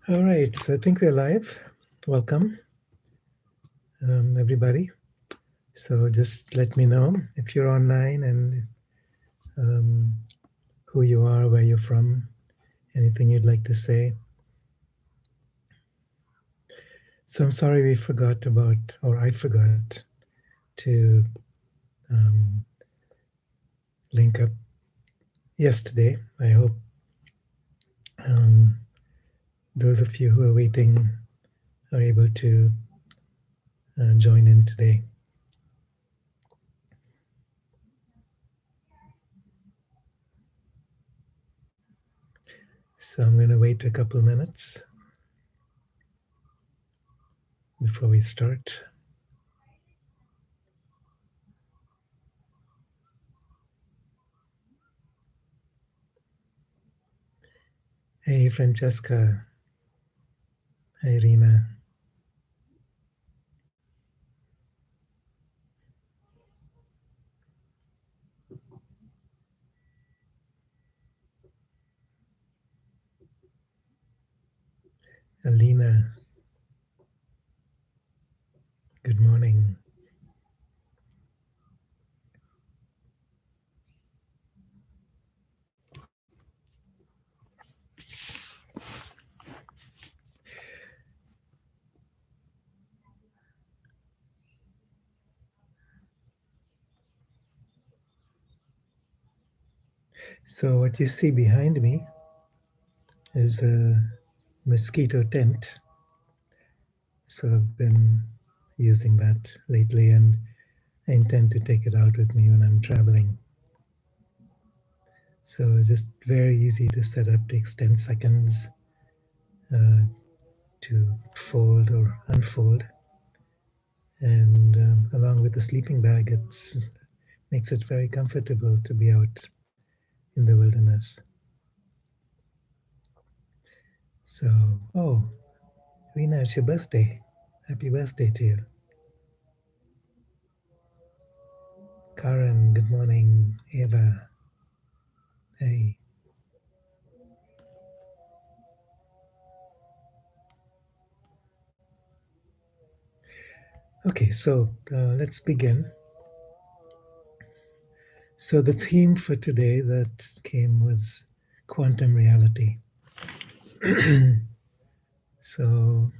All right, so I think we're live. Welcome, everybody. So just let me know if you're online and who you are, where you're from, anything you'd like to say. So I'm sorry we forgot about, or I forgot to um, link up yesterday. I hope um, those of you who are waiting are able to join in today. So I'm going to wait a couple minutes before we start. Hey, Francesca. Hi, Irina. Alina. Good morning. So what you see behind me is a mosquito tent. So I've been using that lately, and I intend to take it out with me when I'm traveling. So it's just very easy to set up. Takes 10 seconds uh, to fold or unfold. And along with the sleeping bag, it makes it very comfortable to be out in the wilderness. So, oh, Rena, it's your birthday. Happy birthday to you. Karen, good morning. Eva, hey. Okay, so let's begin. So the theme for today that came was quantum reality. So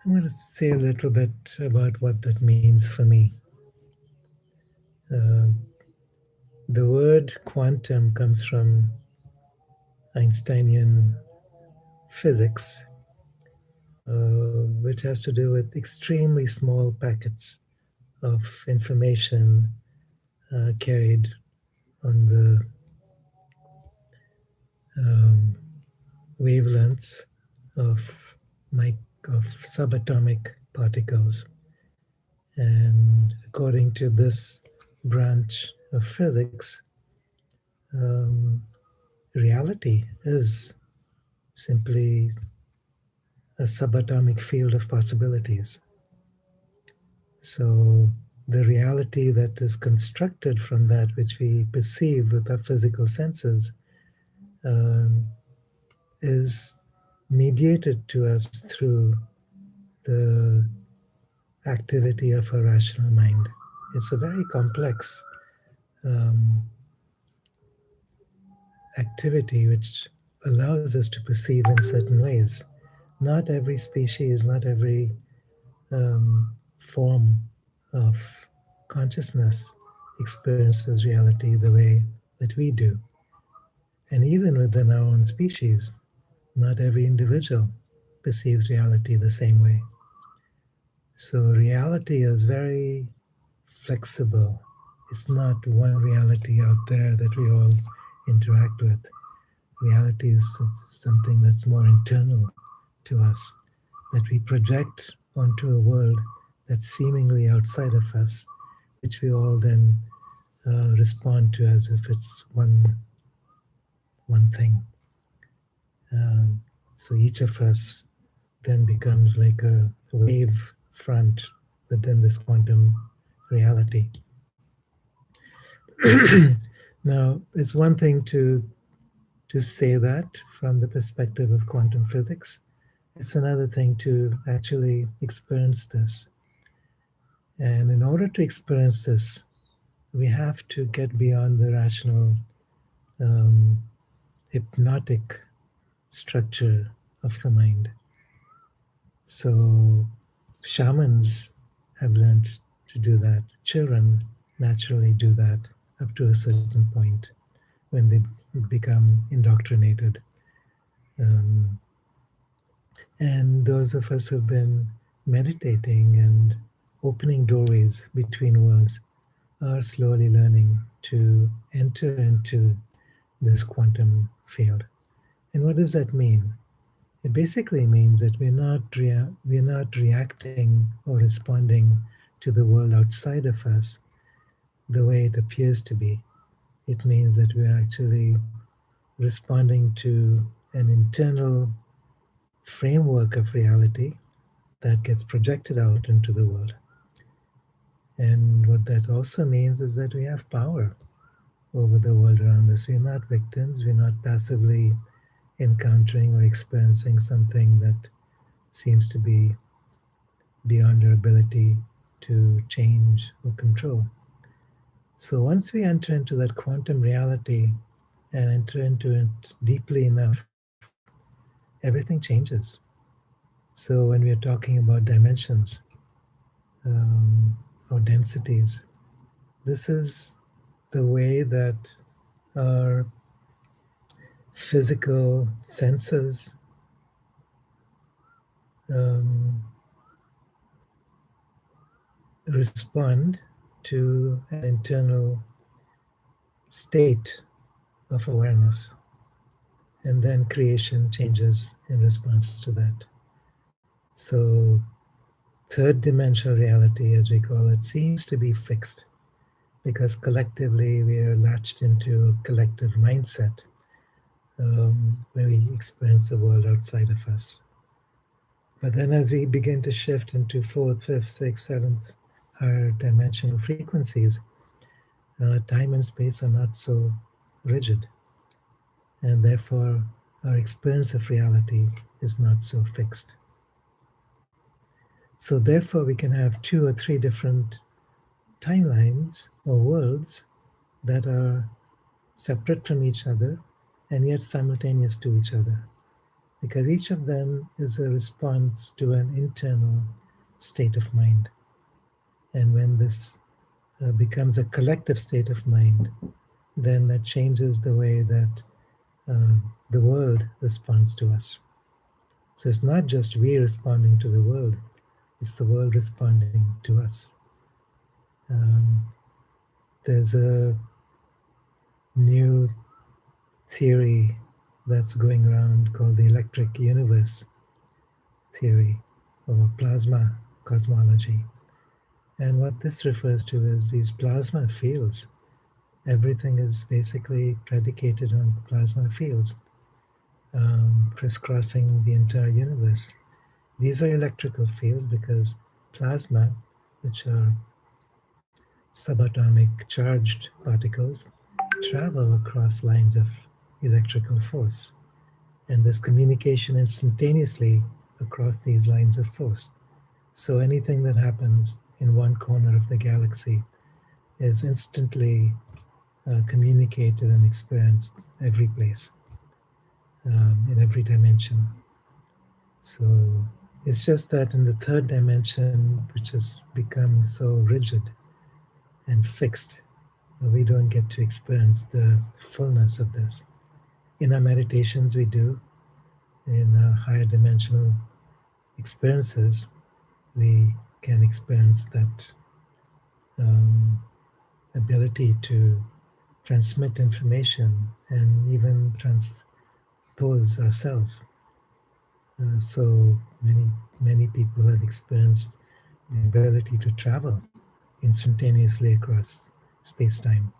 I'm going to say a little bit about what that means for me. Uh, the word quantum comes from Einsteinian physics, which has to do with extremely small packets of information carried on the um, wavelengths of of subatomic particles. And according to this branch of physics, um, reality is simply a subatomic field of possibilities. So the reality that is constructed from that which we perceive with our physical senses um, is mediated to us through the activity of a rational mind. It's a very complex um, activity which allows us to perceive in certain ways. Not every species, not every form of consciousness experiences reality the way that we do. And even within our own species, not every individual perceives reality the same way. So reality is very flexible. It's not one reality out there that we all interact with. Reality is something that's more internal to us, that we project onto a world that's seemingly outside of us, which we all then respond to as if it's one thing. So each of us then becomes like a wave front within this quantum reality. Now, it's one thing to say that from the perspective of quantum physics. It's another thing to actually experience this. And in order to experience this, we have to get beyond the rational, um, hypnotic structure of the mind. So, shamans have learned to do that. Children naturally do that up to a certain point when they become indoctrinated. Um, and those of us who've been meditating and opening doorways between worlds are slowly learning to enter into this quantum field. And what does that mean? It basically means that we're not reacting or responding to the world outside of us the way it appears to be. It means that we're actually responding to an internal framework of reality that gets projected out into the world. And what that also means is that we have power over the world around us. We're not victims, we're not passively encountering or experiencing something that seems to be beyond our ability to change or control. So once we enter into that quantum reality and enter into it deeply enough, everything changes. So when we are talking about dimensions or densities, this is the way that our physical senses um, respond to an internal state of awareness. And then creation changes in response to that. So, third dimensional reality, as we call it, seems to be fixed because collectively we are latched into a collective mindset where we experience the world outside of us. But then, as we begin to shift into fourth, fifth, sixth, seventh, higher dimensional frequencies, time and space are not so rigid, and therefore our experience of reality is not so fixed. So, therefore, we can have two or three different timelines or worlds that are separate from each other and yet simultaneous to each other, because each of them is a response to an internal state of mind. And when this becomes a collective state of mind, then that changes the way that uh, the world responds to us. So it's not just we responding to the world, it's the world responding to us. Um, there's a new theory that's going around called the electric universe theory or plasma cosmology. And what this refers to is these plasma fields. Everything is basically predicated on plasma fields, crisscrossing the entire universe. These are electrical fields because plasma, which are subatomic charged particles, travel across lines of electrical force. And there's communication instantaneously across these lines of force. So anything that happens in one corner of the galaxy is instantly communicated and experienced every place, in every dimension. So it's just that in the third dimension, which has become so rigid and fixed, we don't get to experience the fullness of this. In our meditations, we do. In our higher dimensional experiences, we can experience that um, ability to transmit information and even transpose ourselves. So many people have experienced the ability to travel instantaneously across space-time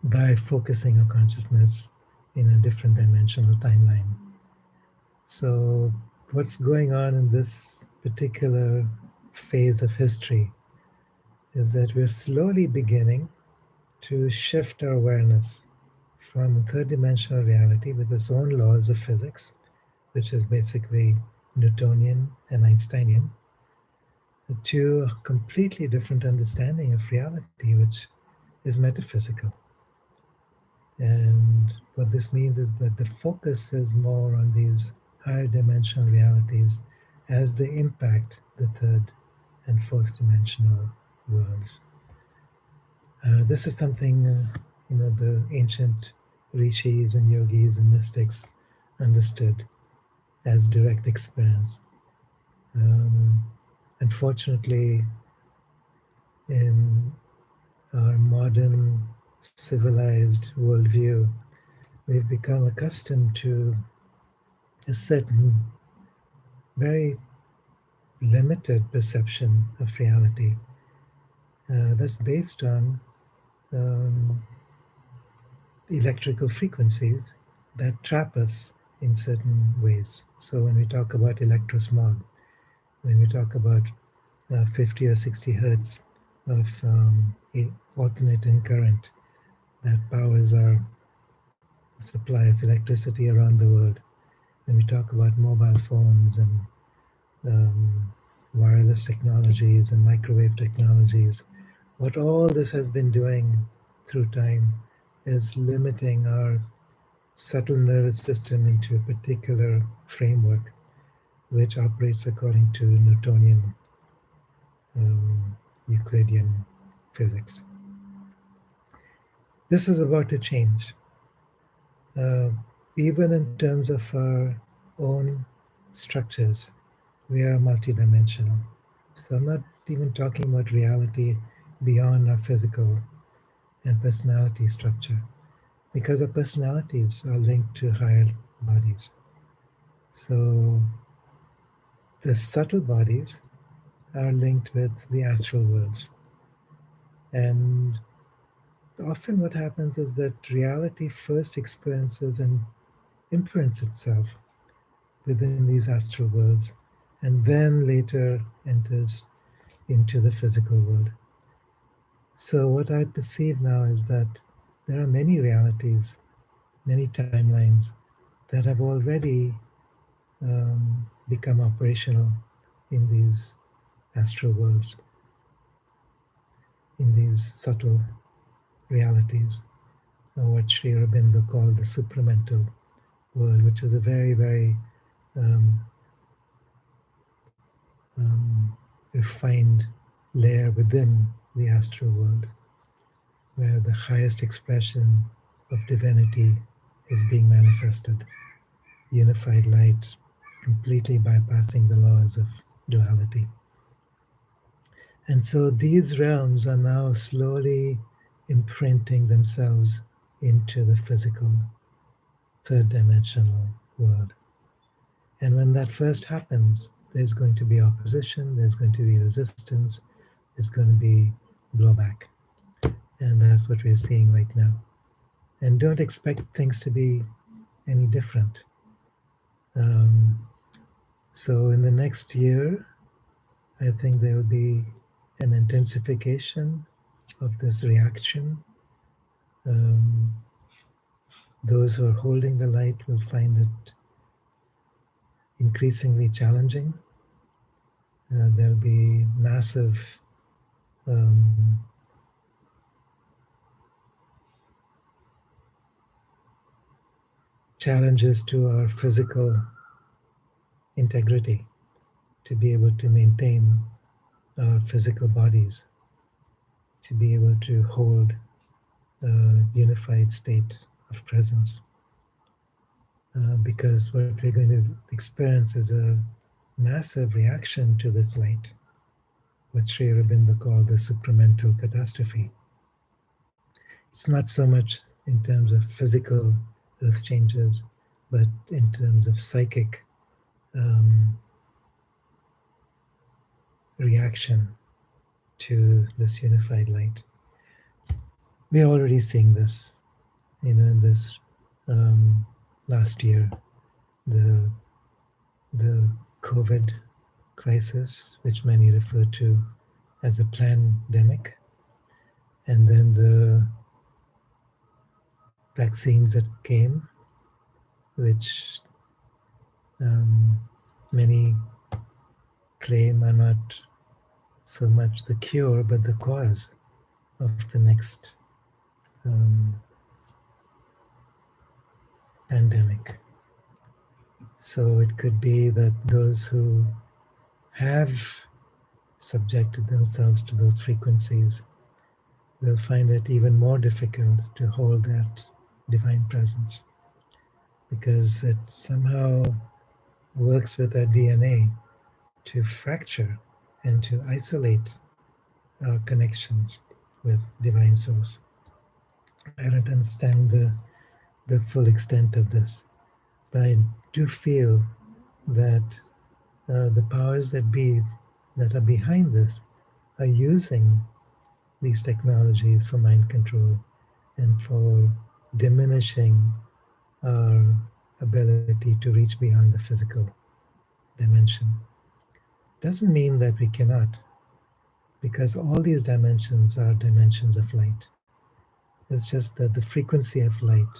by focusing our consciousness in a different dimensional timeline. So what's going on in this particular phase of history is that we're slowly beginning to shift our awareness from third dimensional reality with its own laws of physics, which is basically Newtonian and Einsteinian, to a completely different understanding of reality, which is metaphysical. And what this means is that the focus is more on these higher dimensional realities as they impact the third and fourth dimensional worlds. This is something the ancient rishis and yogis and mystics understood as direct experience. Unfortunately, in our modern civilized worldview, we've become accustomed to a certain very limited perception of reality that's based on um, electrical frequencies that trap us in certain ways. So when we talk about electrosmog, when we talk about 50 or 60 hertz of alternating current that powers our supply of electricity around the world, when we talk about mobile phones and wireless technologies and microwave technologies, what all this has been doing through time is limiting our subtle nervous system into a particular framework which operates according to Newtonian Euclidean physics. This is about to change. Uh, Even in terms of our own structures, we are multidimensional. So I'm not even talking about reality beyond our physical and personality structure, because our personalities are linked to higher bodies. So the subtle bodies are linked with the astral worlds. And often what happens is that reality first experiences and imprints itself within these astral worlds, and then later enters into the physical world. So, what I perceive now is that there are many realities, many timelines that have already become operational in these astral worlds, in these subtle realities, what Sri Aurobindo called the supramental world, which is a very, very um, refined layer within the astral world, where the highest expression of divinity is being manifested. Unified light, completely bypassing the laws of duality. And so these realms are now slowly imprinting themselves into the physical, third dimensional world. And when that first happens, there's going to be opposition, there's going to be resistance, there's going to be blowback. And that's what we're seeing right now. And don't expect things to be any different. So in the next year, I think there will be an intensification of this reaction. Those who are holding the light will find it increasingly challenging. There'll be massive challenges to our physical integrity to be able to maintain our physical bodies, to be able to hold a unified state of presence. Because what we're going to experience is a massive reaction to this light, what Sri Aurobindo called the supramental catastrophe. It's not so much in terms of physical earth changes, but in terms of psychic reaction to this unified light. We're already seeing this, in this last year, the COVID crisis, which many refer to as a pandemic, and then the vaccines that came, which um, many claim are not so much the cure, but the cause of the next um, pandemic. So it could be that those who have subjected themselves to those frequencies will find it even more difficult to hold that divine presence because it somehow works with our DNA to fracture and to isolate our connections with divine source. I don't understand the full extent of this, but I do feel that the powers that be that are behind this are using these technologies for mind control and for diminishing our ability to reach beyond the physical dimension. Doesn't mean that we cannot, because all these dimensions are dimensions of light. It's just that the frequency of light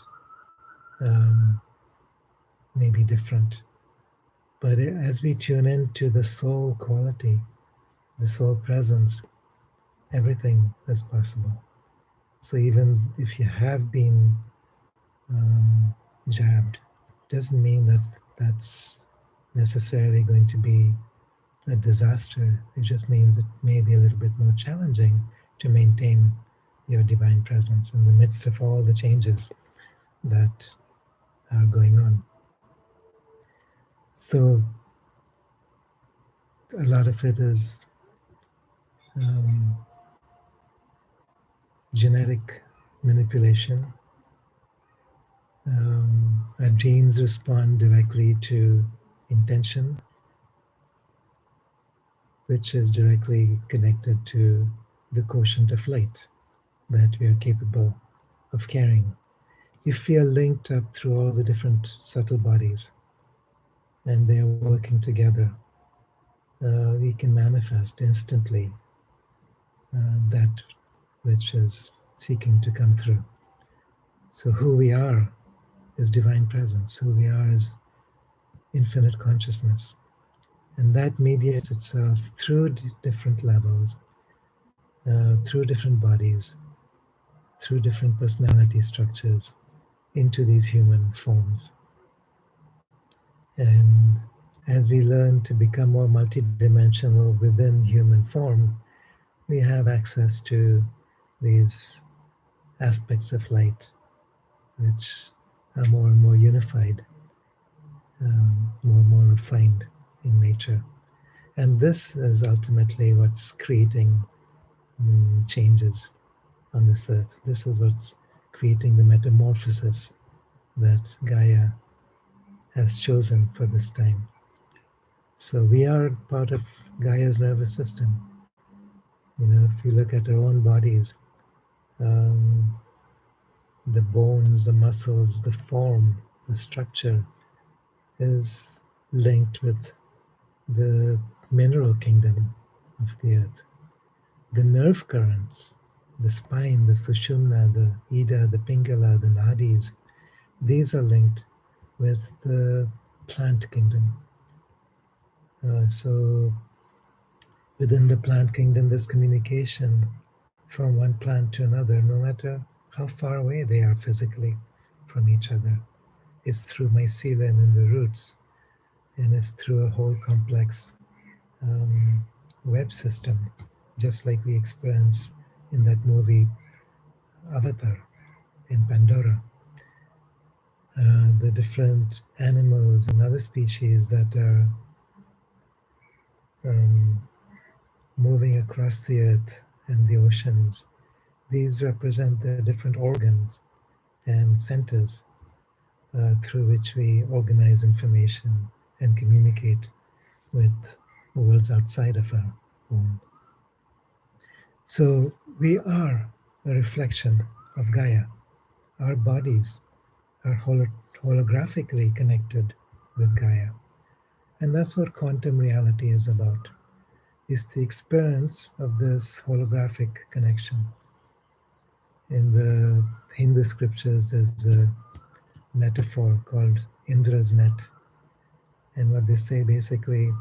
um, may be different. But as we tune into the soul quality, the soul presence, everything is possible. So even if you have been um, jabbed, doesn't mean that's necessarily going to be a disaster. It just means it may be a little bit more challenging to maintain your divine presence in the midst of all the changes that are going on. So a lot of it is um, genetic manipulation. Our genes respond directly to intention, which is directly connected to the quotient of light that we are capable of carrying. If we are linked up through all the different subtle bodies and they are working together, we can manifest instantly that which is seeking to come through. So, who we are is divine presence, who we are is infinite consciousness. And that mediates itself through different levels, through different bodies, through different personality structures into these human forms. And as we learn to become more multidimensional within human form, we have access to these aspects of light which are more and more unified, more and more refined in nature. And this is ultimately what's creating changes on this earth. This is what's creating the metamorphosis that Gaia has chosen for this time. So we are part of Gaia's nervous system. If you look at our own bodies, um, the bones, the muscles, the form, the structure is linked with the mineral kingdom of the earth. The nerve currents, the spine, the sushumna, the ida, the pingala, the nadis, these are linked with the plant kingdom. So within the plant kingdom, there's communication from one plant to another, no matter how far away they are physically from each other. It's through mycelium in the roots, and it's through a whole complex web system, just like we experience in that movie Avatar in Pandora. The different animals and other species that are um, moving across the earth and the oceans, these represent the different organs and centers through which we organize information and communicate with worlds outside of our own. So we are a reflection of Gaia. Our bodies are holographically connected with Gaia. And that's what quantum reality is about, is the experience of this holographic connection. In the Hindu scriptures, there's a metaphor called Indra's net. And what they say basically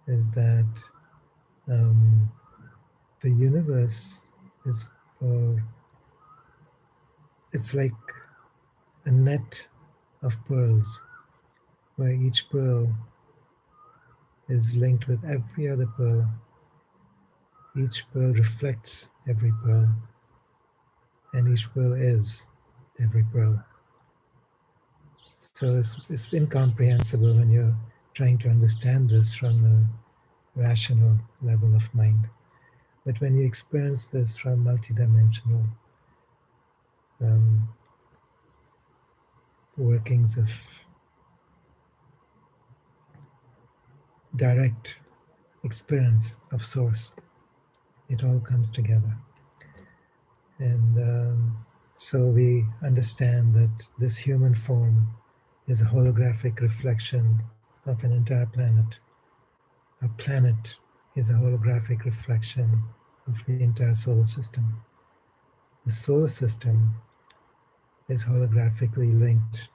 is that um, the universe is, it's like a net of pearls where each pearl is linked with every other pearl. Each pearl reflects every pearl, and each pearl is every pearl. So it's incomprehensible when you're trying to understand this from a rational level of mind. But when you experience this from multidimensional um, workings of direct experience of source, it all comes together. And so we understand that this human form is a holographic reflection of an entire planet. A planet is a holographic reflection of the entire solar system. The solar system is holographically linked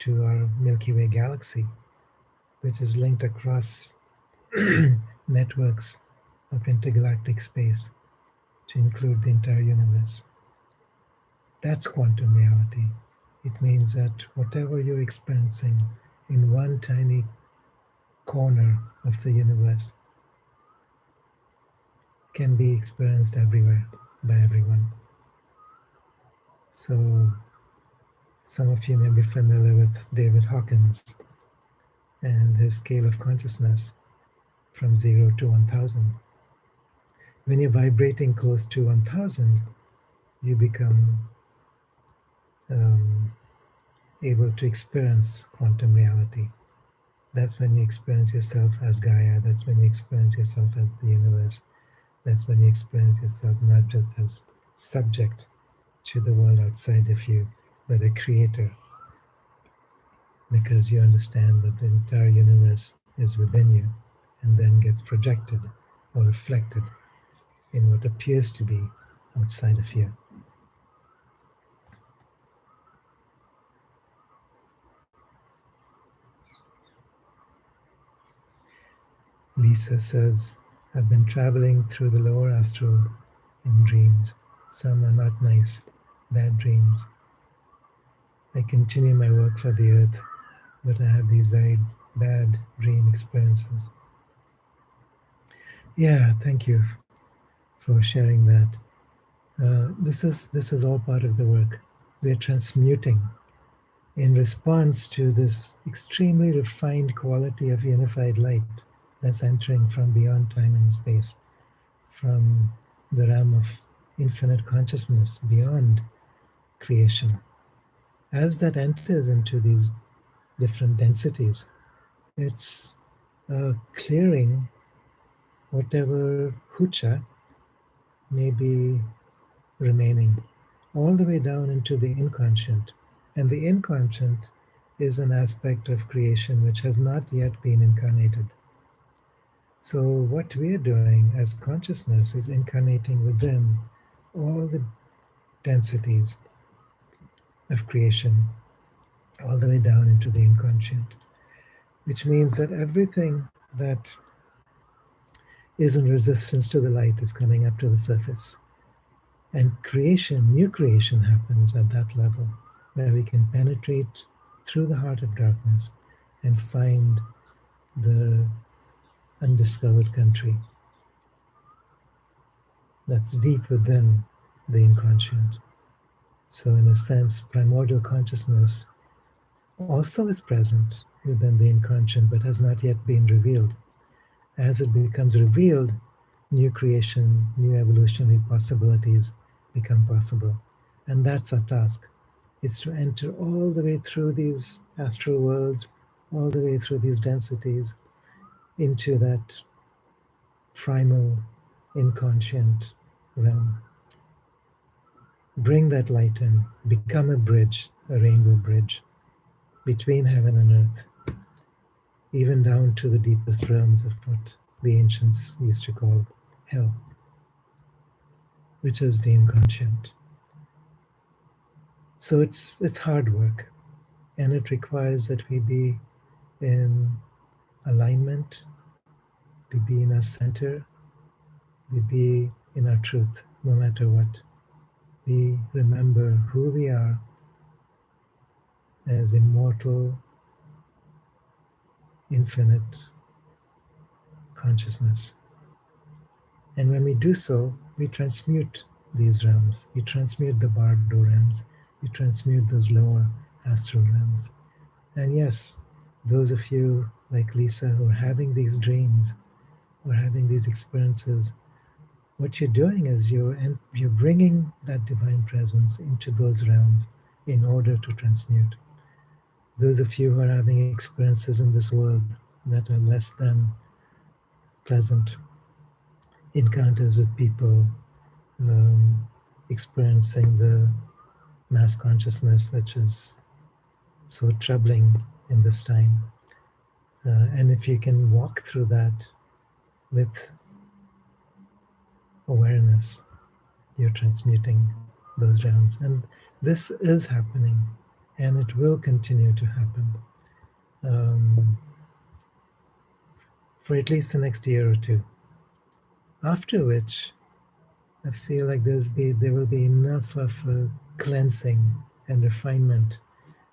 to our Milky Way galaxy, which is linked across networks of intergalactic space to include the entire universe. That's quantum reality. It means that whatever you're experiencing in one tiny corner of the universe can be experienced everywhere by everyone. So, some of you may be familiar with David Hawkins and his scale of consciousness from 0 to 1000. When you're vibrating close to 1000, you become um, able to experience quantum reality. That's when you experience yourself as Gaia. That's when you experience yourself as the universe. That's when you experience yourself not just as subject to the world outside of you, but a creator, because you understand that the entire universe is within you and then gets projected or reflected in what appears to be outside of you. Lisa says, I've been traveling through the lower astral in dreams. Some are not nice, bad dreams. I continue my work for the earth, but I have these very bad dream experiences. Yeah, thank you for sharing that. This is all part of the work. We're transmuting in response to this extremely refined quality of unified light that's entering from beyond time and space, from the realm of infinite consciousness beyond creation. As that enters into these different densities, it's clearing whatever hucha may be remaining, all the way down into the inconscient. And the inconscient is an aspect of creation which has not yet been incarnated. So, what we are doing as consciousness is incarnating within all the densities of creation, all the way down into the inconscient, which means that everything that is in resistance to the light is coming up to the surface. And creation, new creation happens at that level, where we can penetrate through the heart of darkness and find the undiscovered country that's deep within the inconscient. So, in a sense, primordial consciousness also is present within the inconscient, but has not yet been revealed. As it becomes revealed, new creation, new evolutionary possibilities become possible. And that's our task, is to enter all the way through these astral worlds, all the way through these densities, into that primal, inconscient realm. Bring that light in, become a bridge, a rainbow bridge between heaven and earth, even down to the deepest realms of what the ancients used to call hell, which is the inconscient. So it's hard work, and it requires that we be in alignment, we be in our center, we be in our truth, no matter what. We remember who we are as immortal, infinite consciousness. And when we do so, we transmute these realms. We transmute the Bardo realms. We transmute those lower astral realms. And yes, those of you like Lisa who are having these dreams or having these experiences, what you're doing is you're bringing that divine presence into those realms in order to transmute. Those of you who are having experiences in this world that are less than pleasant, encounters with people, experiencing the mass consciousness, which is so troubling in this time. And if you can walk through that with awareness, you're transmuting those realms. And this is happening, and it will continue to happen for at least the next year or two. After which, I feel like there will be enough of a cleansing and refinement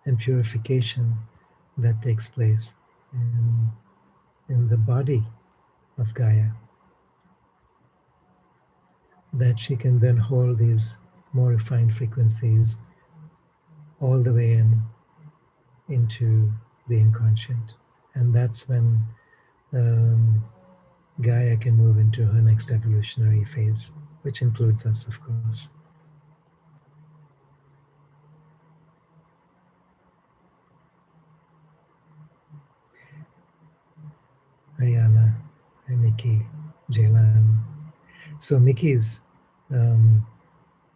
and purification that takes place in the body of Gaia, that she can then hold these more refined frequencies all the way into the inconscient. And that's when um, Gaia can move into her next evolutionary phase, which includes us, of course. Ayana, hi Mickey, Jaylan. So Mickey's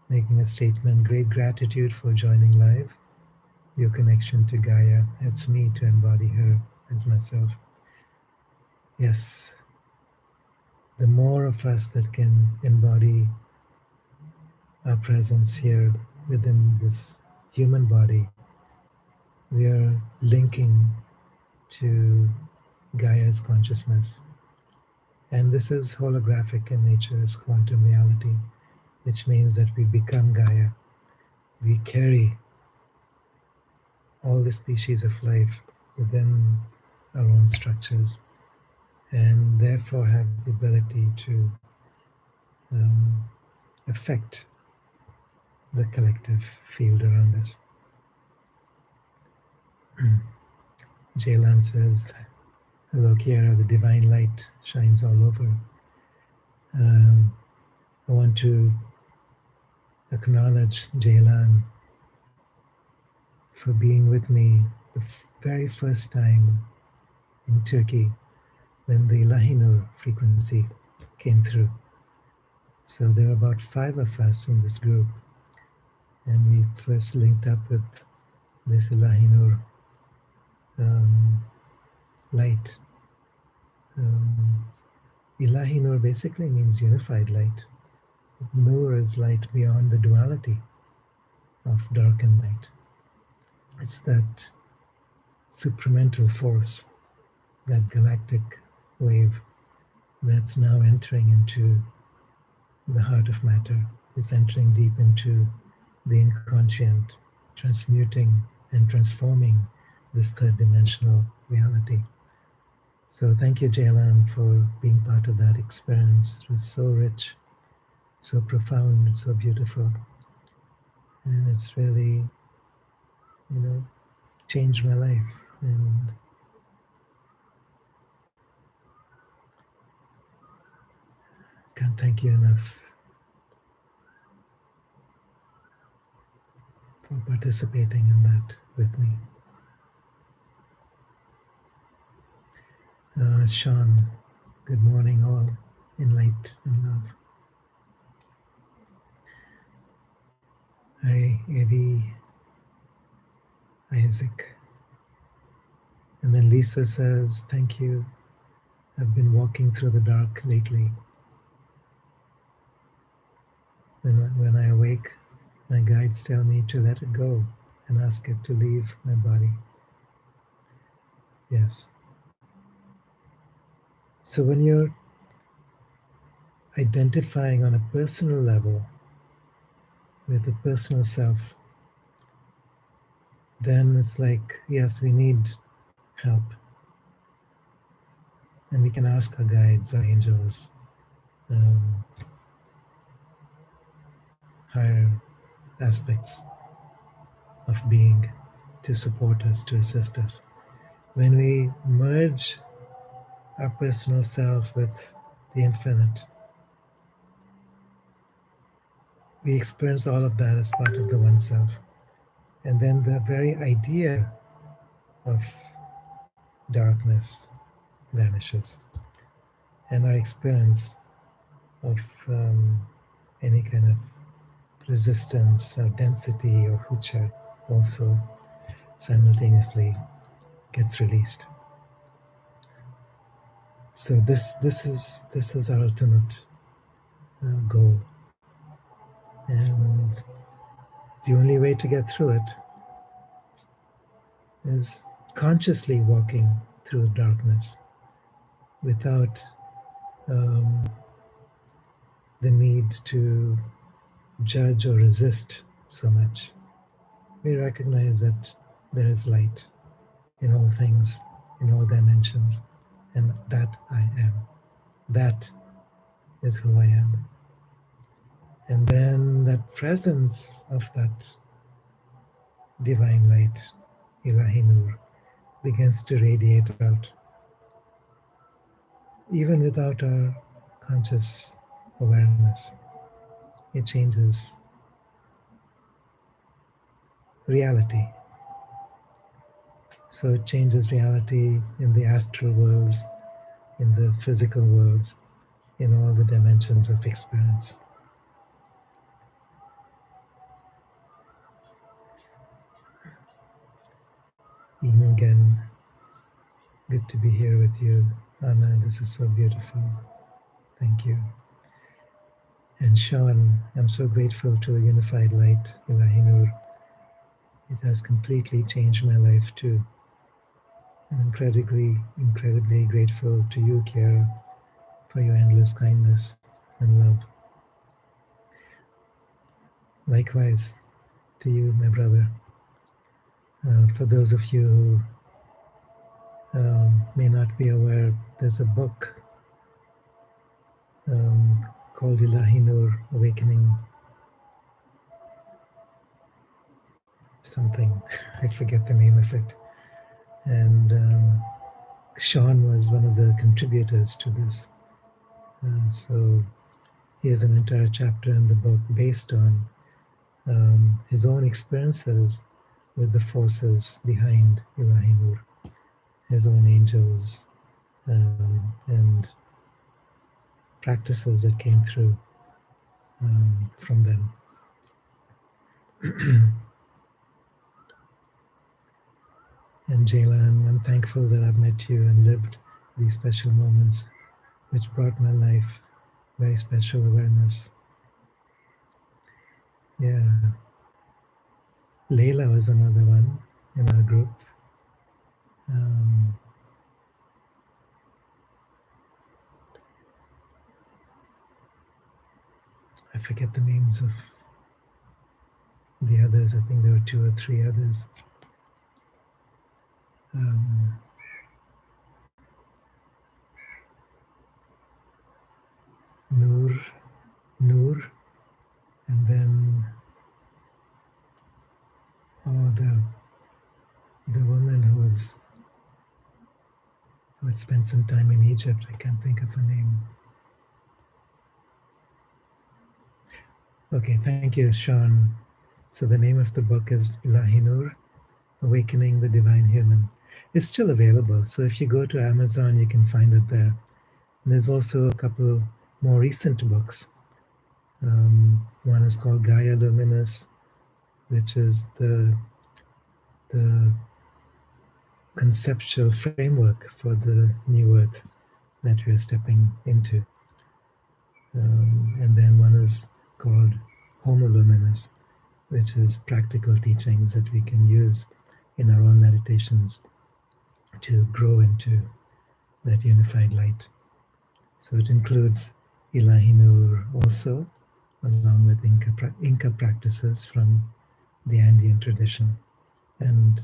making a statement: great gratitude for joining live. Your connection to Gaia helps me to embody her as myself. Yes, the more of us that can embody our presence here within this human body, we are linking to Gaia's consciousness. And this is holographic in nature, it's quantum reality, which means that we become Gaia. We carry all the species of life within our own structures, and therefore have the ability to affect the collective field around us. Jaylan says, hello, Kiara, the divine light shines all over. I want to acknowledge Jaylan for being with me the very first time in Turkey when the Lahinur frequency came through. So there were about 5 of us in this group, and we first linked up with this Lahinur light. Ilahi Nur basically means unified light. Nur is light beyond the duality of dark and light. It's that supramental force, that galactic wave that's now entering into the heart of matter. It's entering deep into the inconscient, transmuting and transforming this third dimensional reality. So thank you, Jaylan, for being part of that experience. It was so rich, so profound, so beautiful. And it's really, changed my life. And can't thank you enough for participating in that with me. Sean, good morning all in light and love. Hi, Evie, Isaac. And then Lisa says, thank you. I've been walking through the dark lately. When I awake, My guides tell me to let it go and ask it to leave my body. Yes. So when you're identifying on a personal level with a personal self, then it's like, yes, we need help. And we can ask our guides, our angels, higher aspects of being to support us, to assist us. When we merge our personal self with the infinite, we experience all of that as part of the one self. And then the very idea of darkness vanishes. And our experience of any kind of resistance or density or hucha also simultaneously gets released. So this is our ultimate goal, and the only way to get through it is consciously walking through darkness without the need to judge or resist so much. We recognize that there is light in all things, in all dimensions, and that I am. That is who I am. And then that presence of that divine light, Ilahi Nur, begins to radiate out, even without our conscious awareness. It changes reality. So it changes reality in the astral worlds, in the physical worlds, in all the dimensions of experience. Even again, good to be here with you, Anna. This is so beautiful. Thank you. And Sean, I'm so grateful to the unified light, Ilahi Nur. It has completely changed my life too. I'm incredibly grateful to you, Kiara, for your endless kindness and love. Likewise to you, my brother. For those of you who may not be aware, there's a book called Ilahi Nur, Awakening something. I forget the name of it. And Sean was one of the contributors to this. So he has an entire chapter in the book based on his own experiences with the forces behind Ilahi Nur, his own angels, and practices that came through from them. And Jaylan, I'm thankful that I've met you and lived these special moments, which brought my life very special awareness. Yeah. Layla was another one in our group. I forget the names of the others. I think there were 2 or 3 others. Noor, and then the woman who had spent some time in Egypt. I can't think of her name. Okay, thank you, Sean. So the name of the book is Ilahi Nur, Awakening the Divine Human. It's still available, so if you go to Amazon, you can find it there. And there's also a couple more recent books. One is called Gaia Luminous, which is the conceptual framework for the new earth that we are stepping into. And then one is called Homo Luminous, which is practical teachings that we can use in our own meditations to grow into that unified light. So it includes Ilahi Nur also, along with Inca practices from the Andean tradition and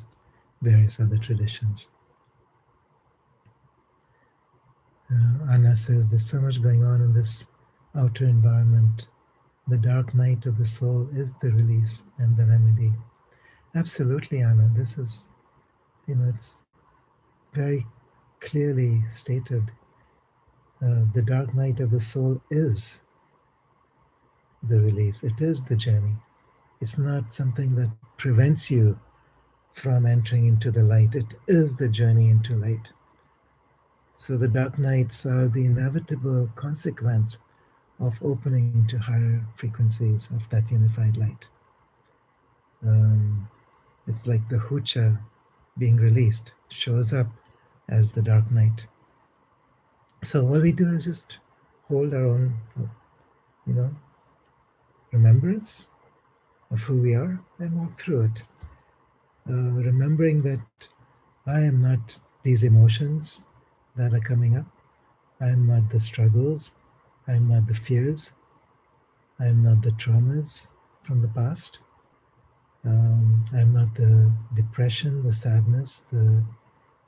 various other traditions. Anna says there's so much going on in this outer environment. The dark night of the soul is the release and the remedy. Absolutely, Anna. This is, it's very clearly stated. The dark night of the soul is the release. It is the journey. It's not something that prevents you from entering into the light. It is the journey into light. So the dark nights are the inevitable consequence of opening to higher frequencies of that unified light. It's like the hucha being released shows up as the dark night. So all we do is just hold our own, remembrance of who we are and walk through it. Remembering that I am not these emotions that are coming up. I am not the struggles. I am not the fears. I am not the traumas from the past. I am not the depression, the sadness, the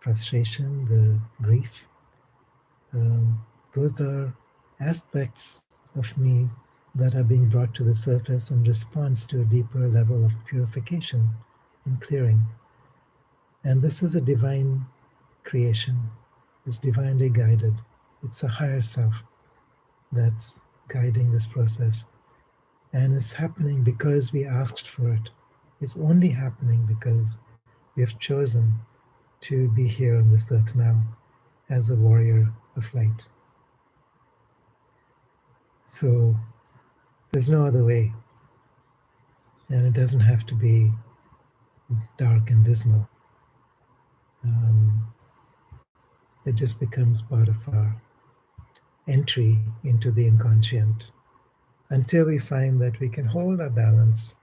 frustration, the grief. Those are aspects of me that are being brought to the surface in response to a deeper level of purification and clearing. And this is a divine creation. It's divinely guided. It's a higher self that's guiding this process. And it's happening because we asked for it. It's only happening because we have chosen to be here on this earth now as a warrior of light. So there's no other way. And it doesn't have to be dark and dismal. It just becomes part of our entry into the inconscient until we find that we can hold our balance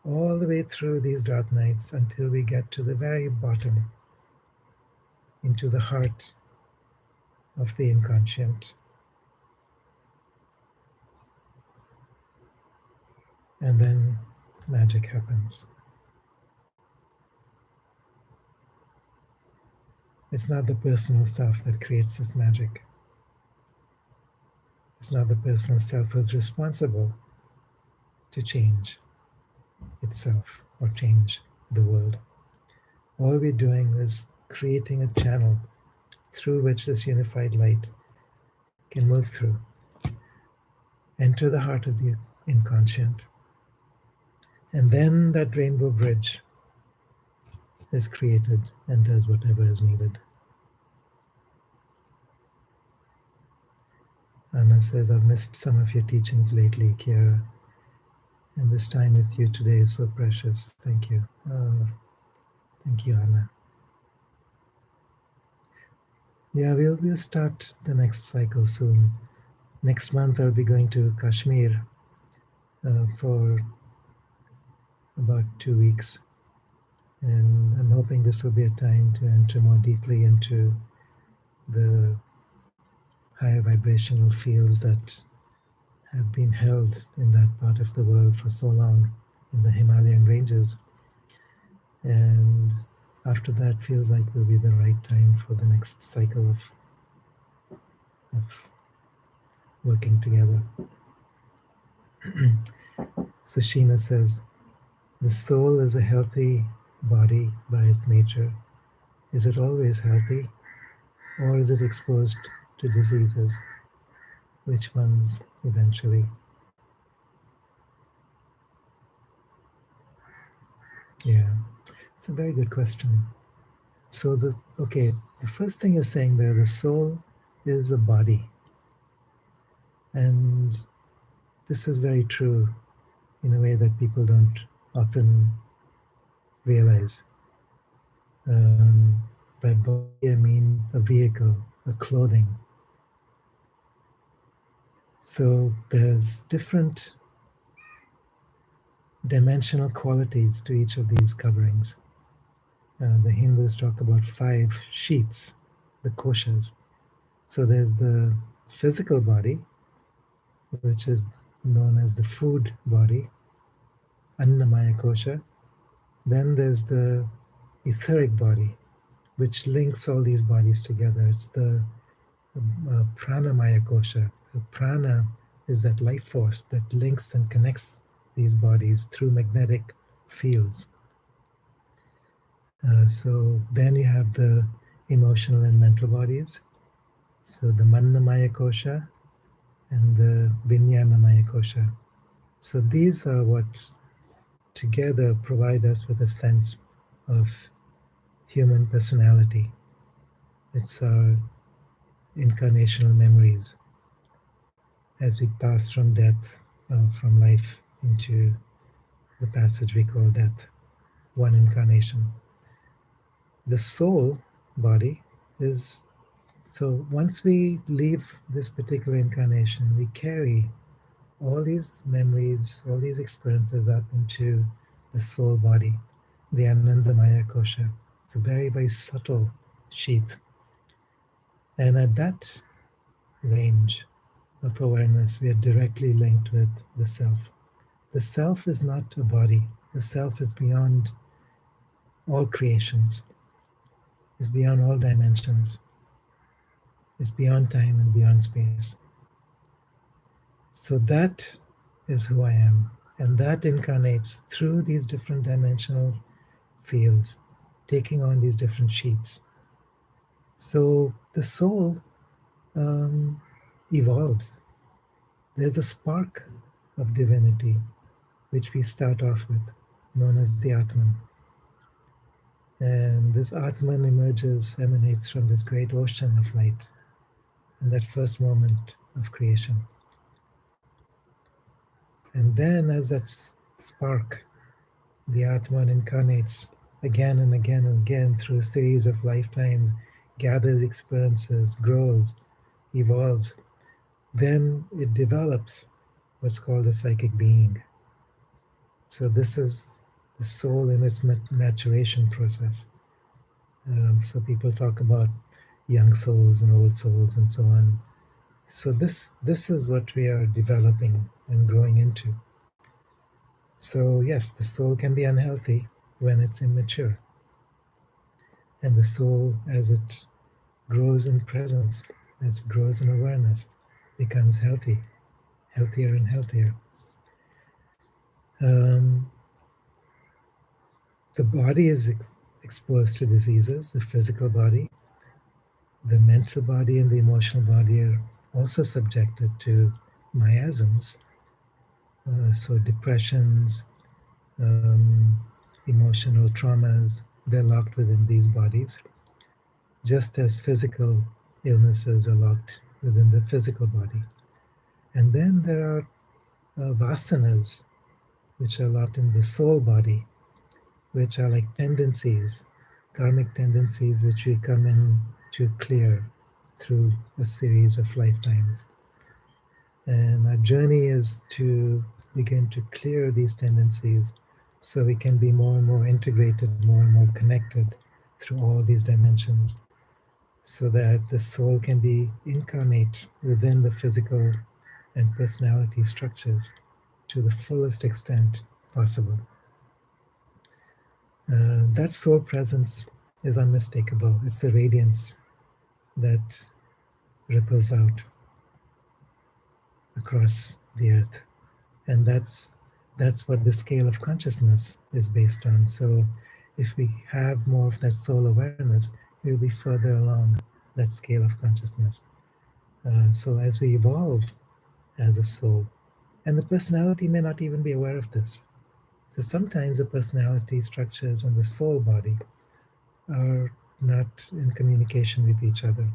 all the way through these dark nights until we get to the very bottom, into the heart of the inconscient. And then magic happens. It's not the personal self that creates this magic. It's not the personal self who's responsible to change itself or change the world. All we're doing is creating a channel through which this unified light can move through, enter the heart of the inconscient, and then that rainbow bridge is created and does whatever is needed. Anna says, I've missed some of your teachings lately, Kiara, and this time with you today is so precious. Thank you. Thank you, Anna. Yeah, we'll start the next cycle soon. Next month I'll be going to Kashmir for about 2 weeks. And I'm hoping this will be a time to enter more deeply into the higher vibrational fields that have been held in that part of the world for so long in the Himalayan ranges. And after that feels like will be the right time for the next cycle of working together. So Sheena says, the soul is a healthy body by its nature. Is it always healthy? Or is it exposed to diseases? Which ones eventually? Yeah, it's a very good question. So the first thing you're saying there, the soul is a body. And this is very true in a way that people don't often realize. By body, I mean a vehicle, a clothing. So there's different dimensional qualities to each of these coverings. The Hindus talk about 5 sheets, the koshas. So there's the physical body, which is known as the food body, Annamaya kosha. Then there's the etheric body, which links all these bodies together. It's the pranamaya kosha. The prana is that life force that links and connects these bodies through magnetic fields. So then you have the emotional and mental bodies. So the Mannamaya kosha and the Vinyanamaya kosha. So these are what together provide us with a sense of human personality. It's our incarnational memories as we pass from death, from life into the passage we call death, one incarnation. The soul body is, so once we leave this particular incarnation, we carry all these memories, all these experiences up into the soul body, the Anandamaya kosha. It's a very, very subtle sheath. And at that range of awareness, we are directly linked with the self. The self is not a body. The self is beyond all creations, is beyond all dimensions, is beyond time and beyond space. So that is who I am. And that incarnates through these different dimensional fields, taking on these different sheets. So the soul evolves. There's a spark of divinity which we start off with, known as the Atman. And this Atman emerges, emanates from this great ocean of light in that first moment of creation. And then, as that spark, the Atman incarnates again and again and again through a series of lifetimes, gathers experiences, grows, evolves. Then it develops what's called a psychic being. So, this is the soul in its maturation process. So, people talk about young souls and old souls and so on. So, this is what we are developing and growing into. So, yes, the soul can be unhealthy when it's immature. And the soul, as it grows in presence, as it grows in awareness, becomes healthy, healthier and healthier. The body is exposed to diseases, the physical body. The mental body and the emotional body are also subjected to miasms. So, depressions, emotional traumas, they're locked within these bodies, just as physical illnesses are locked within the physical body. And then there are vasanas, which are locked in the soul body, which are like tendencies, karmic tendencies, which we come in to clear through a series of lifetimes. And our journey is to begin to clear these tendencies so we can be more and more integrated, more and more connected through all these dimensions, so that the soul can be incarnate within the physical and personality structures to the fullest extent possible. That soul presence is unmistakable. It's the radiance that ripples out across the earth. And that's what the scale of consciousness is based on. So if we have more of that soul awareness, we'll be further along that scale of consciousness. So as we evolve as a soul, and the personality may not even be aware of this. So sometimes the personality structures and the soul body are not in communication with each other.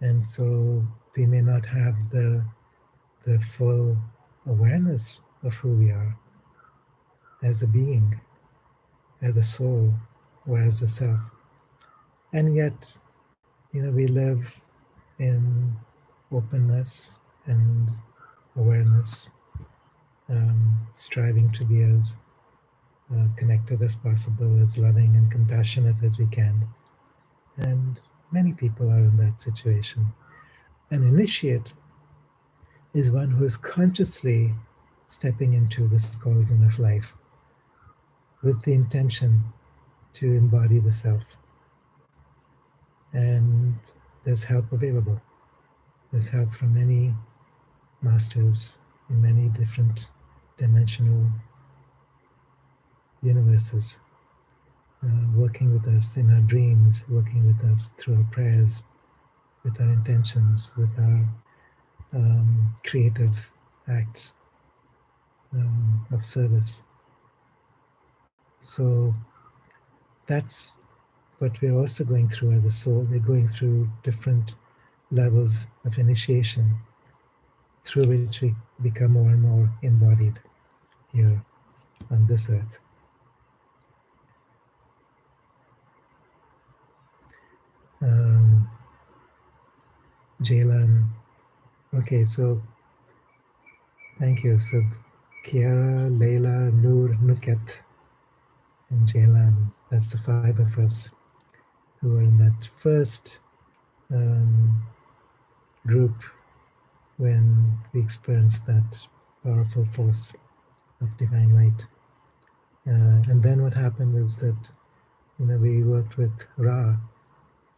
And so we may not have the full awareness of who we are as a being, as a soul, or as a self. And yet, we live in openness and awareness striving to be as connected as possible, as loving and compassionate as we can. And many people are in that situation. An initiate is one who is consciously stepping into this cauldron of life with the intention to embody the self. And there's help available. There's help from many masters in many different dimensional universes, working with us in our dreams, working with us through our prayers, with our intentions, with our creative acts of service. So that's what we're also going through as a soul. We're going through different levels of initiation through which we become more and more embodied here on this earth. Jalen. Okay, so thank you. So Kiara, Leila, Noor, Nuket, and Jalen. That's the five of us who were in that first group when we experienced that powerful force of divine light. And then what happened is that we worked with Ra,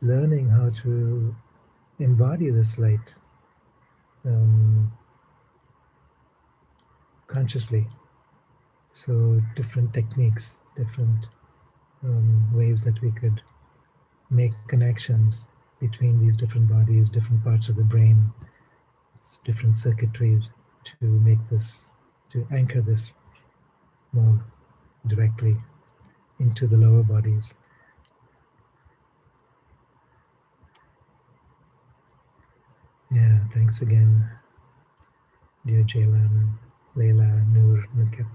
learning how to embody this light consciously. So different techniques, different ways that we could make connections between these different bodies, different parts of the brain, different circuitries to make this, to anchor this more directly into the lower bodies. Yeah, thanks again, dear Jaylan, Leila, Noor, Nuket.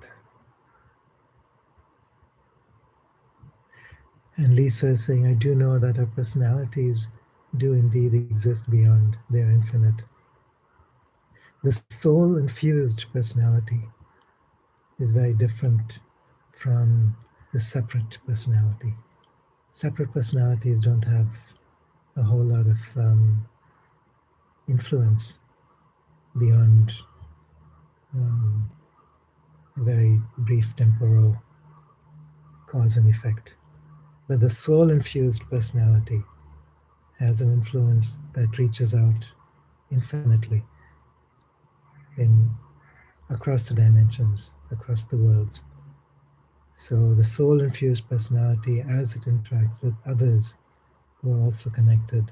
And Lisa is saying, I do know that our personalities do indeed exist beyond, they're infinite. The soul-infused personality is very different from the separate personality. Separate personalities don't have a whole lot of influence beyond a very brief temporal cause and effect. But the soul-infused personality has an influence that reaches out infinitely in across the dimensions, across the worlds. So the soul-infused personality, as it interacts with others who are also connected,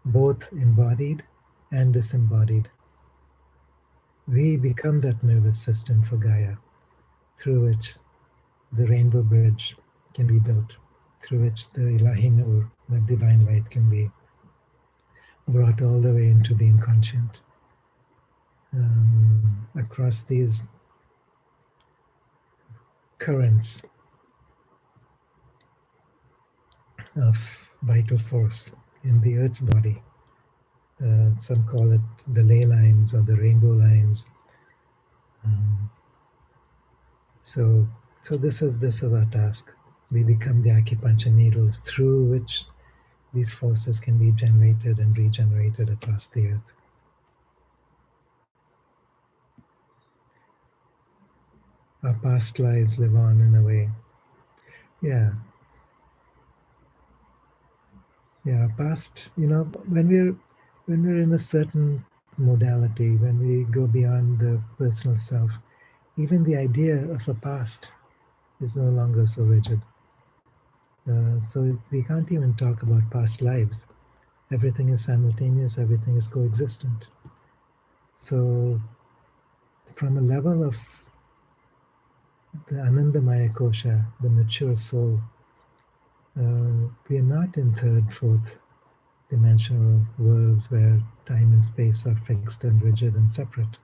both embodied and disembodied, we become that nervous system for Gaia, through which the rainbow bridge can be built, through which the Ilahi Nur, the divine light, can be brought all the way into the inconscient. Across these currents of vital force in the Earth's body. Some call it the ley lines or the rainbow lines. So this is our task. We become the acupuncture needles through which these forces can be generated and regenerated across the earth. Our past lives live on in a way. Yeah. Yeah, past, when we're in a certain modality, when we go beyond the personal self, even the idea of a past is no longer so rigid. So we can't even talk about past lives. Everything is simultaneous, everything is coexistent. So from a level of the Anandamaya Kosha, the mature soul, we are not in third, fourth dimensional worlds where time and space are fixed and rigid and separate.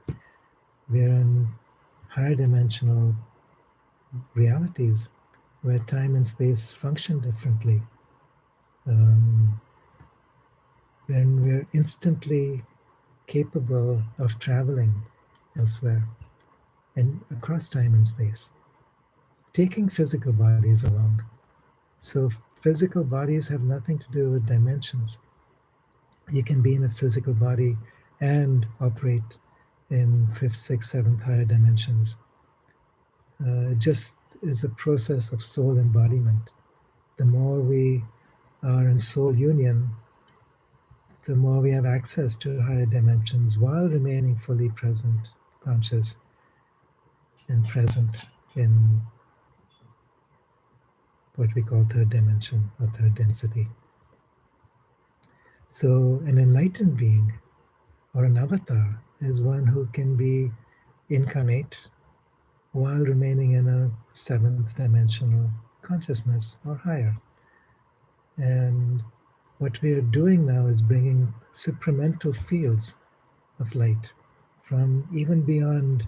We are in higher dimensional realities where time and space function differently. When we're instantly capable of traveling elsewhere. and across time and space, taking physical bodies along. So physical bodies have nothing to do with dimensions. You can be in a physical body and operate in fifth, sixth, seventh, higher dimensions. It just is a process of soul embodiment. The more we are in soul union, the more we have access to higher dimensions while remaining fully present, conscious, and present in what we call third dimension or third density. So, an enlightened being or an avatar is one who can be incarnate while remaining in a seventh dimensional consciousness or higher. And what we are doing now is bringing supramental fields of light from even beyond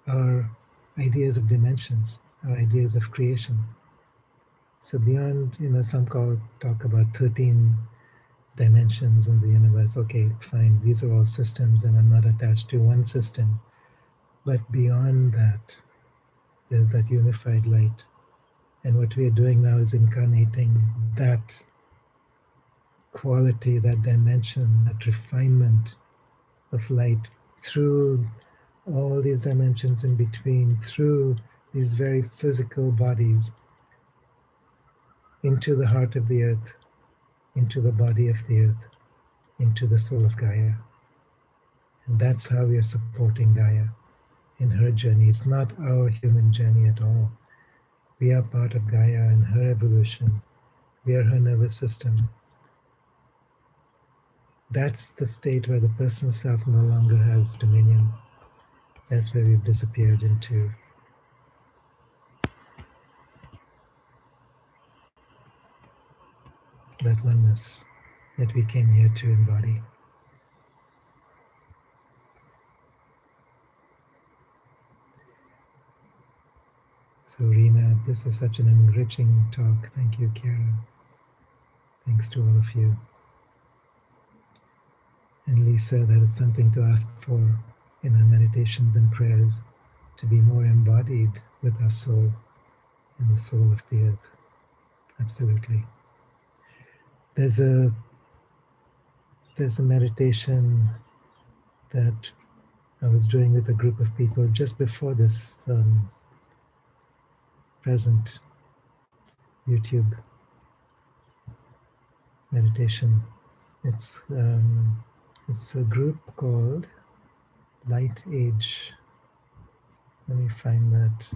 our ideas of dimensions, our ideas of creation. So beyond, some talk about 13 dimensions in the universe. Okay, fine, these are all systems and I'm not attached to one system. But beyond that, there's that unified light. And what we are doing now is incarnating that quality, that dimension, that refinement of light through all these dimensions in between, through these very physical bodies, into the heart of the earth, into the body of the earth, into the soul of Gaia. And that's how we are supporting Gaia in her journey. It's not our human journey at all. We are part of Gaia and her evolution. We are her nervous system. That's the state where the personal self no longer has dominion. That's where we've disappeared into that oneness that we came here to embody. So, Rena, this is such an enriching talk. Thank you, Kira. Thanks to all of you. And Lisa, that is something to ask for in our meditations and prayers, to be more embodied with our soul and the soul of the earth. Absolutely. There's a meditation that I was doing with a group of people just before this present YouTube meditation. It's a group called Light Age. Let me find that.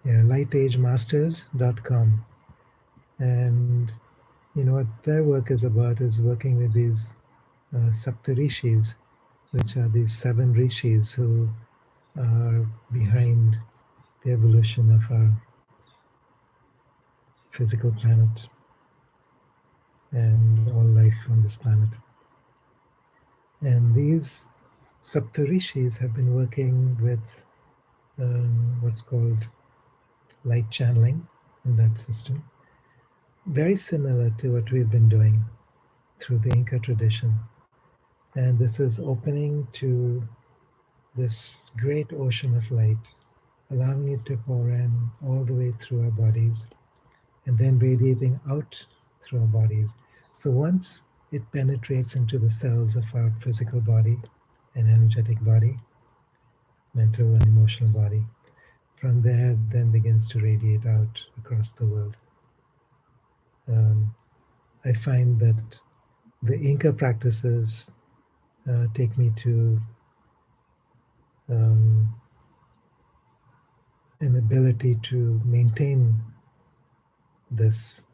Yeah, lightagemasters.com. And what their work is about is working with these Saptarishis, which are these 7 rishis who are behind the evolution of our physical planet and all life on this planet. And these Saptarishis have been working with what's called light channeling in that system, very similar to what we've been doing through the Inca tradition. And this is opening to this great ocean of light, allowing it to pour in all the way through our bodies and then radiating out through our bodies. So once it penetrates into the cells of our physical body and energetic body, mental and emotional body, from there then begins to radiate out across the world. I find that the Inca practices take me to an ability to maintain this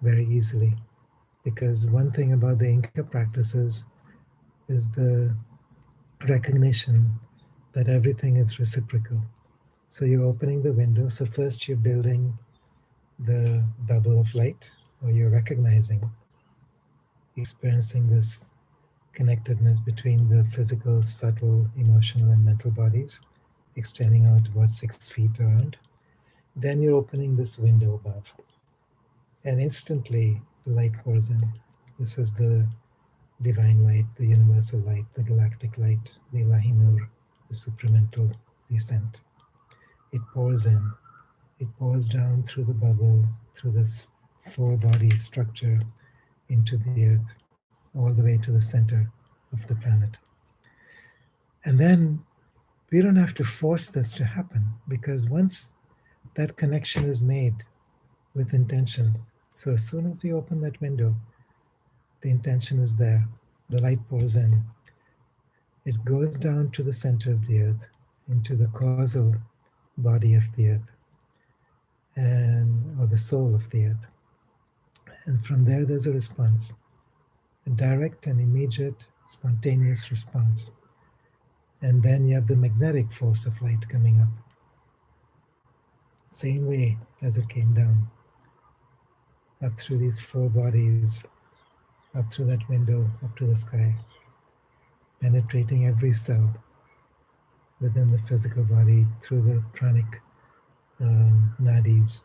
very easily. Because one thing about the Inca practices is the recognition that everything is reciprocal. So you're opening the window. So first you're building the bubble of light, or you're recognizing, experiencing this connectedness between the physical, subtle, emotional, and mental bodies, extending out about 6 feet around. Then you're opening this window above, and instantly the light pours in. This is the divine light, the universal light, the galactic light, the Ilahi Nur, the supramental descent. It pours in. It pours down through the bubble, through this four-body structure, into the earth, all the way to the center of the planet. And then we don't have to force this to happen, because once that connection is made with intention, so as soon as you open that window, the intention is there, the light pours in, it goes down to the center of the earth, into the causal body of the earth, and or the soul of the earth. And from there, there's a response, a direct and immediate, spontaneous response. And then you have the magnetic force of light coming up, same way as it came down, up through these four bodies, up through that window, up to the sky, penetrating every cell within the physical body, through the pranic nadis,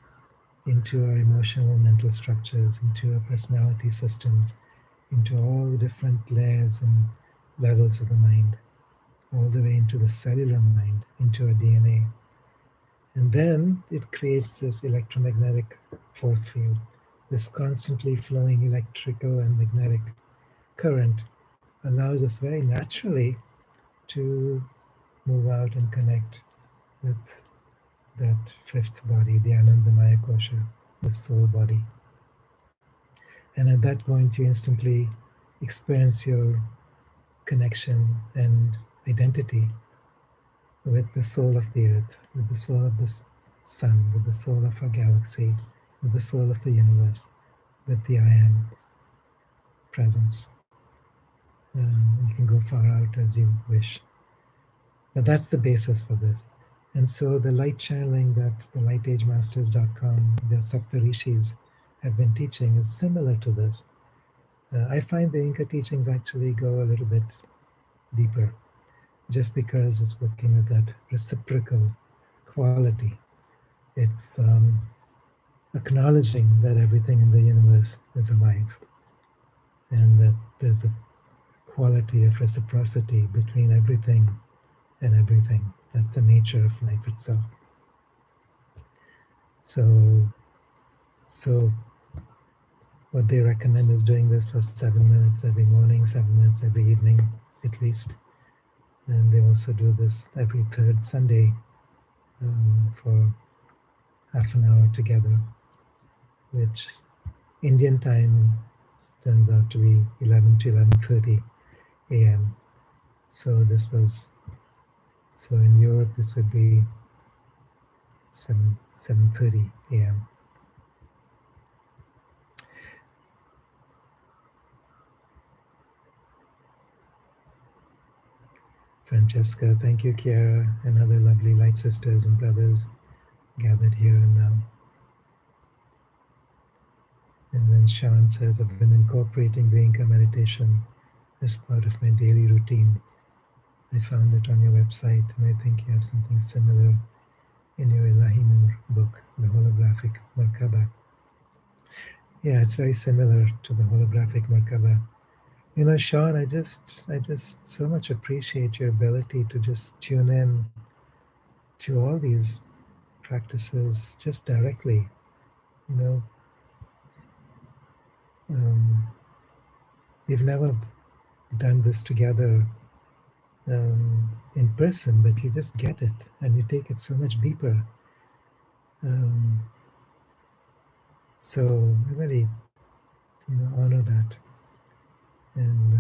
into our emotional and mental structures, into our personality systems, into all the different layers and levels of the mind, all the way into the cellular mind, into our DNA. And then it creates this electromagnetic force field, this constantly flowing electrical and magnetic current allows us very naturally to move out and connect with that fifth body, the Anandamaya Kosha, the soul body. And at that point, you instantly experience your connection and identity with the soul of the earth, with the soul of the sun, with the soul of our galaxy, with the soul of the universe, with the I am presence. You can go far out as you wish. But that's the basis for this. And so the light channeling that the lightagemasters.com, the Saptarishis have been teaching is similar to this. I find the Inca teachings actually go a little bit deeper, just because it's working with that reciprocal quality. It's acknowledging that everything in the universe is alive, and that there's a quality of reciprocity between everything and everything. That's the nature of life itself. So what they recommend is doing this for 7 minutes every morning, 7 minutes every evening, at least. And they also do this every third Sunday for half an hour together, which Indian time turns out to be 11 to 11:30 a.m. So in Europe this would be 7:30 a.m. Francesca, thank you, Chiara, and other lovely light sisters and brothers gathered here and now. And then Sean says, I've been incorporating the Inca meditation as part of my daily routine. I found it on your website, and I think you have something similar in your Ilahi Nur book, the Holographic Merkaba. Yeah, it's very similar to the Holographic Merkaba. You know, Sean, I just so much appreciate your ability to just tune in to all these practices just directly. You know, we've never done this together in person, but you just get it and you take it so much deeper. So I really, honor that, and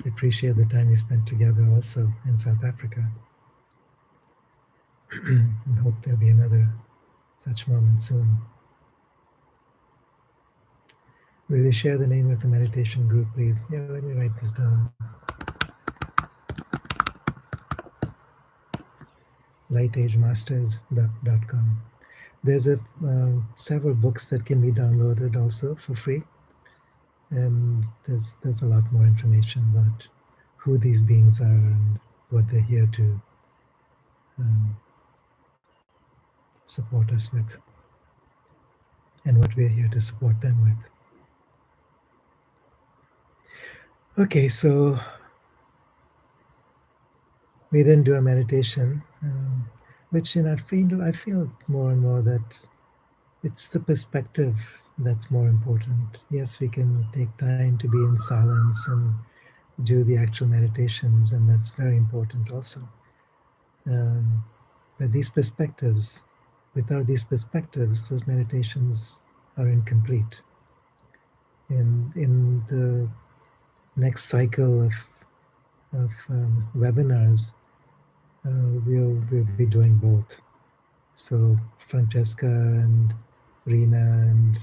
appreciate the time we spent together also in South Africa, and hope there'll be another such moment soon. Will you share the name of the meditation group, please? Yeah, let me write this down. lightagemasters.com. There's several books that can be downloaded also for free, and there's a lot more information about who these beings are and what they're here to support us with, and what we're here to support them with. Okay, so we didn't do a meditation, which I feel more and more that it's the perspective that's more important. Yes, we can take time to be in silence and do the actual meditations, and that's very important also. Um, but these perspectives, without these perspectives, those meditations are incomplete. In the next cycle of webinars, we'll be doing both. So Francesca and Rena and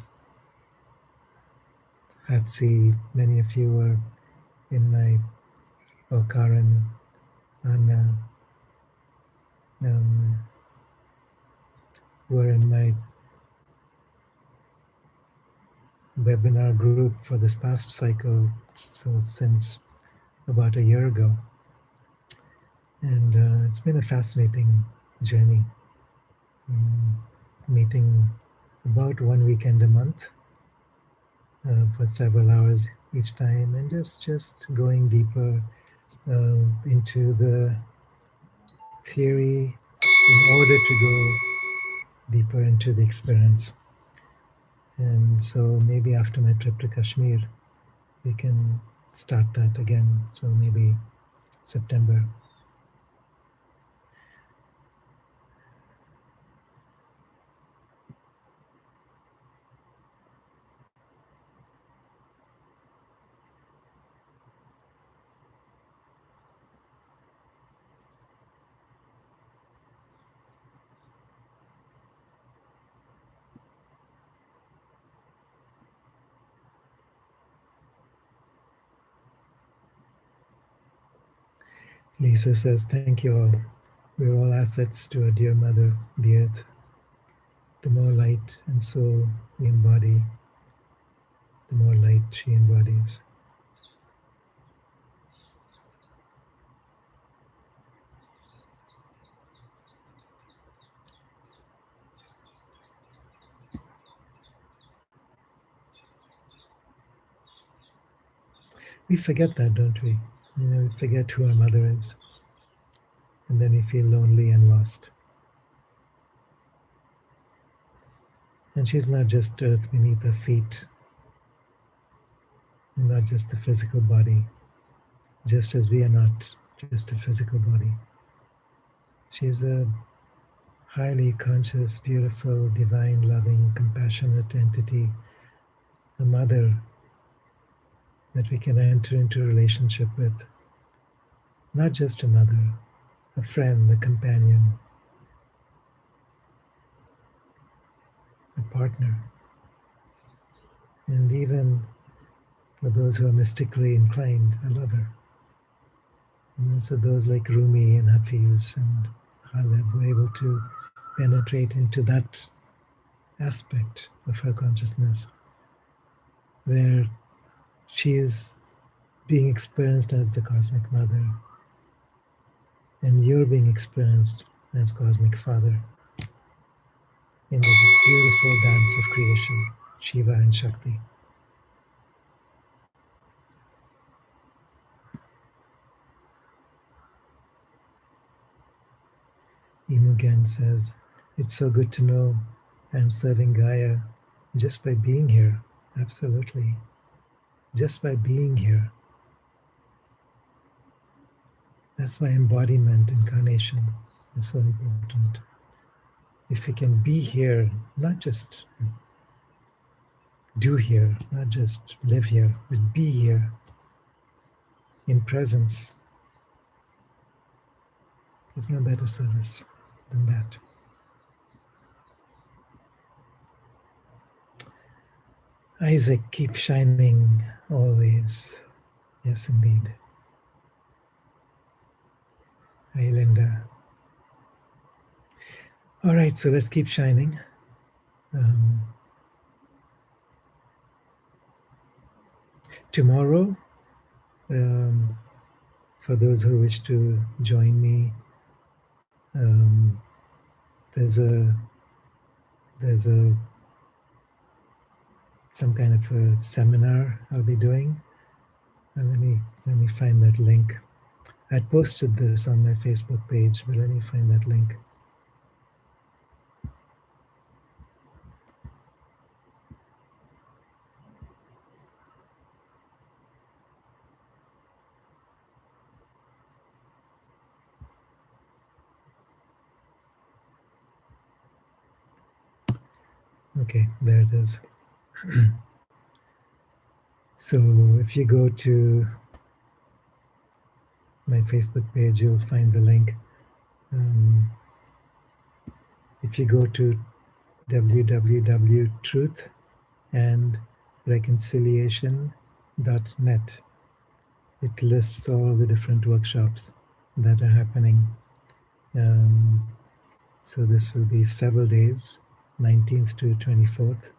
Hatsi, many of you were in my, or Karen, Anna, um, were in my webinar group for this past cycle, so since about a year ago. And it's been a fascinating journey, um, meeting about one weekend a month for several hours each time, and just going deeper into the theory in order to go deeper into the experience. And so maybe after my trip to Kashmir, we can start that again. So maybe September. Lisa says, thank you all. We're all assets to our dear mother, the earth. The more light and soul we embody, the more light she embodies. We forget that, don't we? We forget who our mother is, and then we feel lonely and lost. And she's not just earth beneath our feet, not just the physical body, just as we are not just a physical body. She's a highly conscious, beautiful, divine, loving, compassionate entity, a mother that we can enter into a relationship with. Not just a mother, a friend, a companion, a partner. And even for those who are mystically inclined, a lover. And so those like Rumi and Hafiz and Khaled were able to penetrate into that aspect of her consciousness where she is being experienced as the cosmic mother and you're being experienced as cosmic father in this beautiful dance of creation, Shiva and Shakti. Imugen says, it's so good to know I'm serving Gaia just by being here. Absolutely. Just by being here. That's why embodiment, incarnation is so important. If we can be here, not just do here, not just live here, but be here in presence, there's no better service than that. Isaac, keep shining always. Yes, indeed. Hi, Linda. All right, so let's keep shining. Tomorrow, for those who wish to join me, there's a there's some kind of a seminar I'll be doing. Let me find that link. I posted this on my Facebook page, but let me find that link. Okay, there it is. So if you go to my Facebook page, you'll find the link. If you go to www.truthandreconciliation.net, it lists all the different workshops that are happening. So this will be several days, 19th to 24th.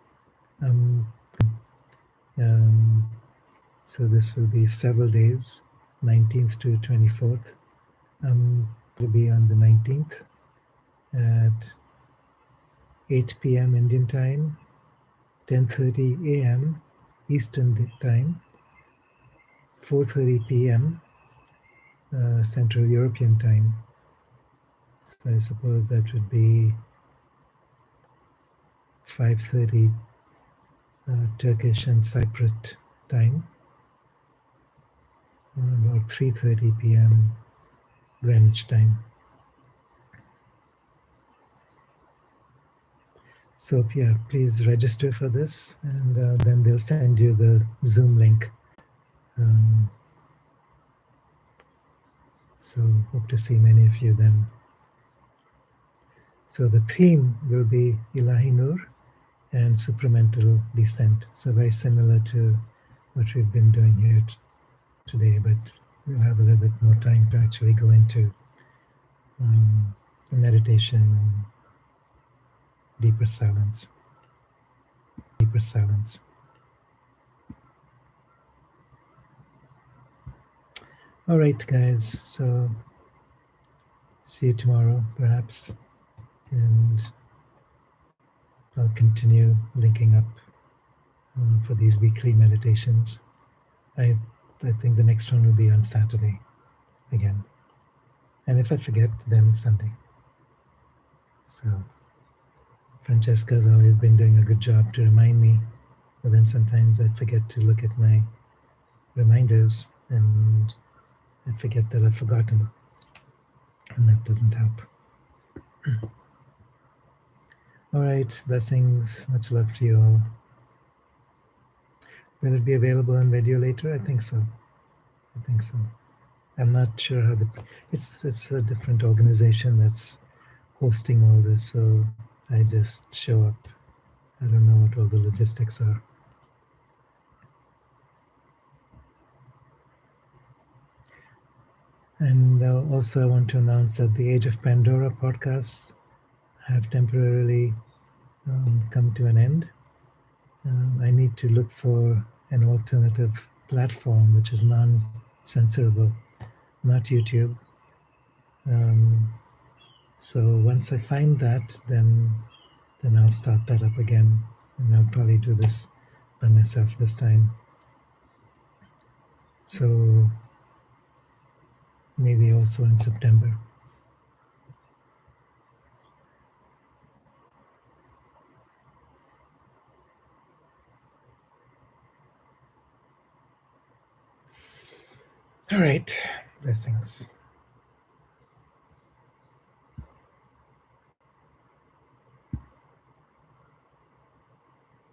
So this will be several days, 19th to 24th. It will be on the 19th at 8 p.m. Indian time, 10:30 a.m. Eastern time, 4:30 p.m. Central European time. So I suppose that would be 5:30 Turkish and Cypriot time, or 3:30 p.m. Greenwich time. So yeah, please register for this, and then they'll send you the Zoom link. So hope to see many of you then. So the theme will be Ilahi Nur and supramental descent. So very similar to what we've been doing here today, but we'll have a little bit more time to actually go into meditation and deeper silence. Deeper silence. All right, guys. So see you tomorrow, perhaps, and I'll continue linking up for these weekly meditations. I think the next one will be on Saturday again. And if I forget, then Sunday. So Francesca's always been doing a good job to remind me, but then sometimes I forget to look at my reminders and I forget that I've forgotten. And that doesn't help. All right, blessings. Much love to you all. Will it be available on video later? I think so. I'm not sure how it's a different organization that's hosting all this, so I just show up. I don't know what all the logistics are. And also I want to announce that the Age of Pandora podcasts have temporarily come to an end. I need to look for an alternative platform which is non-censorable, not YouTube. So once I find that, then I'll start that up again, and I'll probably do this by myself this time. So maybe also in September. All right, blessings.